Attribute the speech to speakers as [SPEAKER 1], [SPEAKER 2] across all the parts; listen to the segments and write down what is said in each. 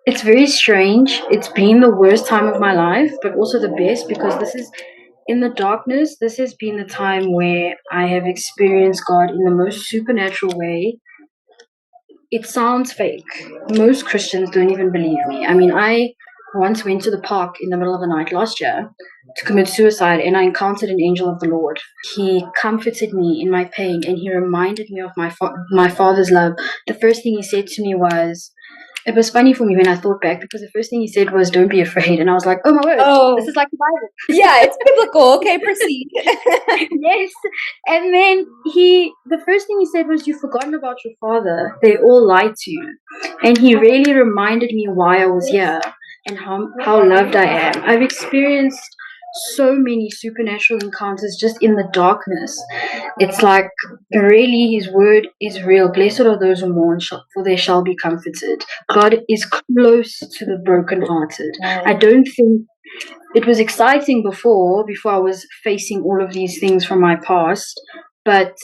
[SPEAKER 1] It's very strange. It's been the worst time of my life, but also the best because this is in the darkness. This has been the time where I have experienced God in the most supernatural way. It sounds fake. Most Christians don't even believe me. I mean, I once went to the park in the middle of the night last year to commit suicide, and I encountered an angel of the Lord. He comforted me in my pain, and he reminded me of my father's love. The first thing he said to me was, it was funny for me when I thought back because the first thing he said was, "Don't be afraid," and I was like, "Oh my word, this
[SPEAKER 2] Oh,
[SPEAKER 1] is like the Bible."
[SPEAKER 2] yeah, it's biblical. Okay, proceed.
[SPEAKER 1] Yes. And then the first thing he said was, "You've forgotten about your father. They all lied to you." And he really reminded me why I was here and how loved I am. I've experienced so many supernatural encounters just in the darkness. It's like really his word is real. Blessed are those who mourn, for they shall be comforted. God is close to the brokenhearted. I don't think it was exciting before I was facing all of these things from my past, but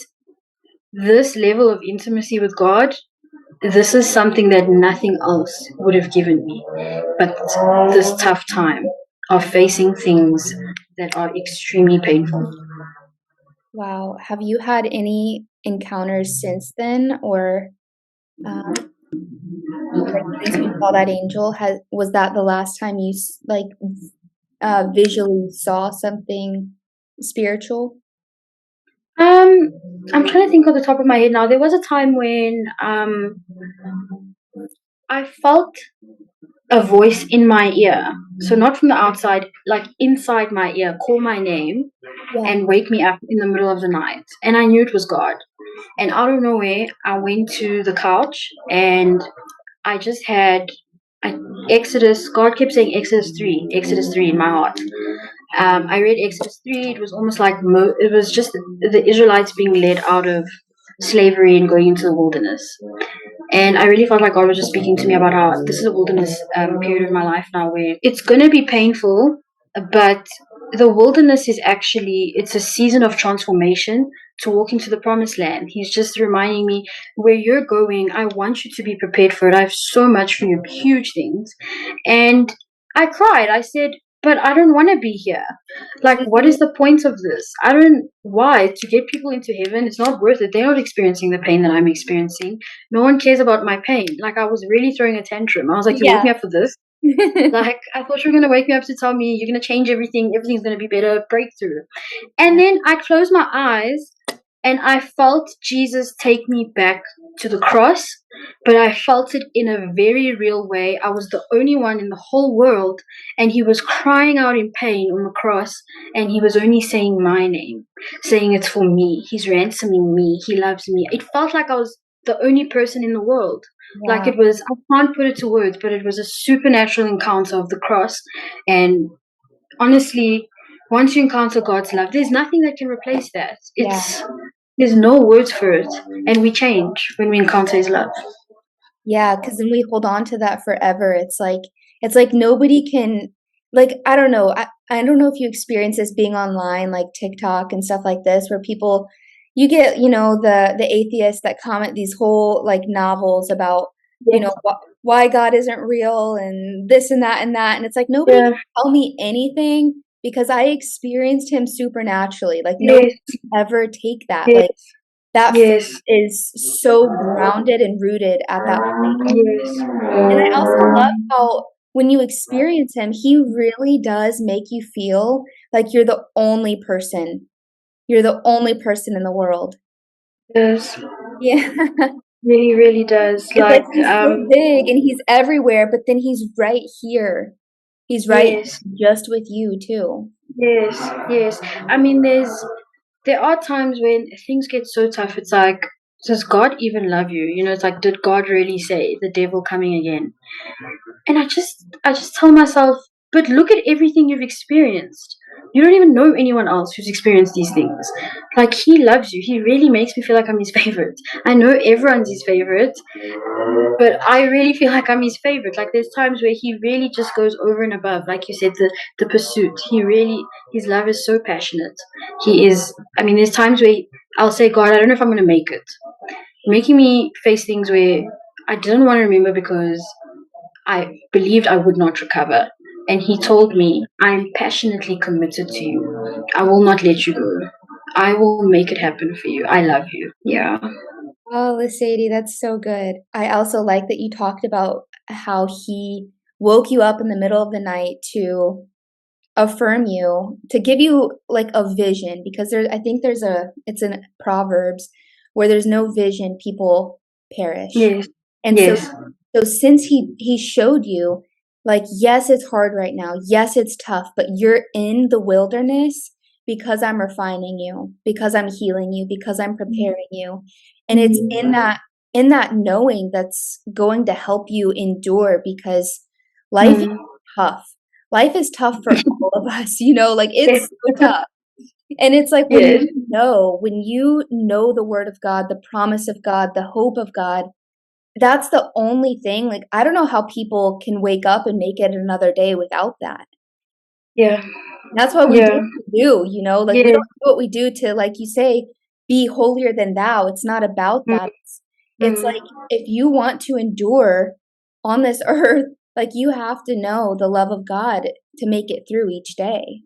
[SPEAKER 1] this level of intimacy with God, this is something that nothing else would have given me. But this tough time of facing things that are extremely painful.
[SPEAKER 2] Wow. Have you had any encounters since then, or like since you saw that angel? Has was that the last time you visually saw something spiritual?
[SPEAKER 1] Um, I'm trying to think off the top of my head now. There was a time when I felt a voice in my ear. So not from the outside, like inside my ear, call my name
[SPEAKER 2] Yeah.
[SPEAKER 1] and wake me up in the middle of the night. And I knew it was God. And out of nowhere, I went to the couch and I just had Exodus. God kept saying Exodus 3 in my heart. I read Exodus 3. It was almost like it was just the Israelites being led out of slavery and going into the wilderness. And I really felt like God was just speaking to me about how this is a wilderness period of my life now where it's going to be painful, but the wilderness is actually, it's a season of transformation to walk into the promised land. He's just reminding me where you're going, I want you to be prepared for it. I have so much for you, huge things. And I cried. I said, but I don't want to be here. Like, what is the point of this? I don't, why? To get people into heaven, it's not worth it. They're not experiencing the pain that I'm experiencing. No one cares about my pain. Like, I was really throwing a tantrum. I was like, you woke
[SPEAKER 2] Yeah.
[SPEAKER 1] me up for this? Like, I thought you were going to wake me up to tell me you're going to change everything, everything's going to be better, breakthrough. And then I closed my eyes and I felt Jesus take me back to the cross, but I felt it in a very real way. I was the only one in the whole world, and he was crying out in pain on the cross, and he was only saying my name, saying it's for me. He's ransoming me. He loves me. It felt like I was the only person in the world. Like
[SPEAKER 2] Wow.
[SPEAKER 1] it was, I can't put it to words, but it was a supernatural encounter of the cross. And honestly, once you encounter God's love, there's nothing that can replace that.
[SPEAKER 2] Yeah.
[SPEAKER 1] There's no words for it, and we change when we encounter His love.
[SPEAKER 2] Yeah, because then we hold on to that forever. It's like nobody can, like, I don't know. I don't know if you experience this being online, like TikTok and stuff like this, where people you get, the atheists that comment these whole like novels about,
[SPEAKER 1] Yes.
[SPEAKER 2] why God isn't real and this and that. And it's like nobody
[SPEAKER 1] Yeah.
[SPEAKER 2] can tell me anything because I experienced him supernaturally. Like nobody
[SPEAKER 1] Yes.
[SPEAKER 2] can ever take that. Like
[SPEAKER 1] Yes.
[SPEAKER 2] that faith
[SPEAKER 1] Yes.
[SPEAKER 2] is so grounded and rooted at that point.
[SPEAKER 1] Yes.
[SPEAKER 2] And I also love how when you experience him, he really does make you feel like you're the only person. You're the only person in the world.
[SPEAKER 1] Yes.
[SPEAKER 2] Yeah.
[SPEAKER 1] Really, really does.
[SPEAKER 2] It's like
[SPEAKER 1] Like,
[SPEAKER 2] he's so big and he's everywhere, but then he's right here. He's right
[SPEAKER 1] yes.
[SPEAKER 2] just with you too.
[SPEAKER 1] Yes. Yes. I mean, there are times when things get so tough. It's like, does God even love you? You know, it's like, did God really say the devil coming again? And I just tell myself, but look at everything you've experienced. You don't even know anyone else who's experienced these things. Like, he loves you. He really makes me feel like I'm his favorite. I know everyone's his favorite, but I really feel like I'm his favorite. Like, there's times where he really just goes over and above. Like you said, the pursuit. His love is so passionate. I mean, there's times where I'll say, God, I don't know if I'm going to make it. Making me face things where I didn't want to remember because I believed I would not recover. And he told me, I'm passionately committed to you. I will not let you go. I will make it happen for you. I love you. Yeah.
[SPEAKER 2] Oh, Sadie, that's so good. I also like that you talked about how he woke you up in the middle of the night to affirm you, to give you like a vision, because I think it's in Proverbs where there's no vision, people perish.
[SPEAKER 1] Yes.
[SPEAKER 2] And
[SPEAKER 1] Yes.
[SPEAKER 2] so since he showed you, like, yes, it's hard right now. Yes, it's tough, but you're in the wilderness because I'm refining you, because I'm healing you, because I'm preparing you. And it's in that knowing that's going to help you endure because life is
[SPEAKER 1] Mm.
[SPEAKER 2] tough. Life is tough for all of us, like
[SPEAKER 1] Yes.
[SPEAKER 2] it's so tough. And it's like
[SPEAKER 1] Yes.
[SPEAKER 2] when you know the word of God, the promise of God, the hope of God, that's the only thing. Like, I don't know how people can wake up and make it another day without that.
[SPEAKER 1] Yeah.
[SPEAKER 2] That's why we do
[SPEAKER 1] Yeah.
[SPEAKER 2] what we do, like we
[SPEAKER 1] Yes.
[SPEAKER 2] don't do what we do to, like you say, be holier than thou. It's not about
[SPEAKER 1] Mm.
[SPEAKER 2] that. It's
[SPEAKER 1] Mm.
[SPEAKER 2] like if you want to endure on this earth, like you have to know the love of God to make it through each day.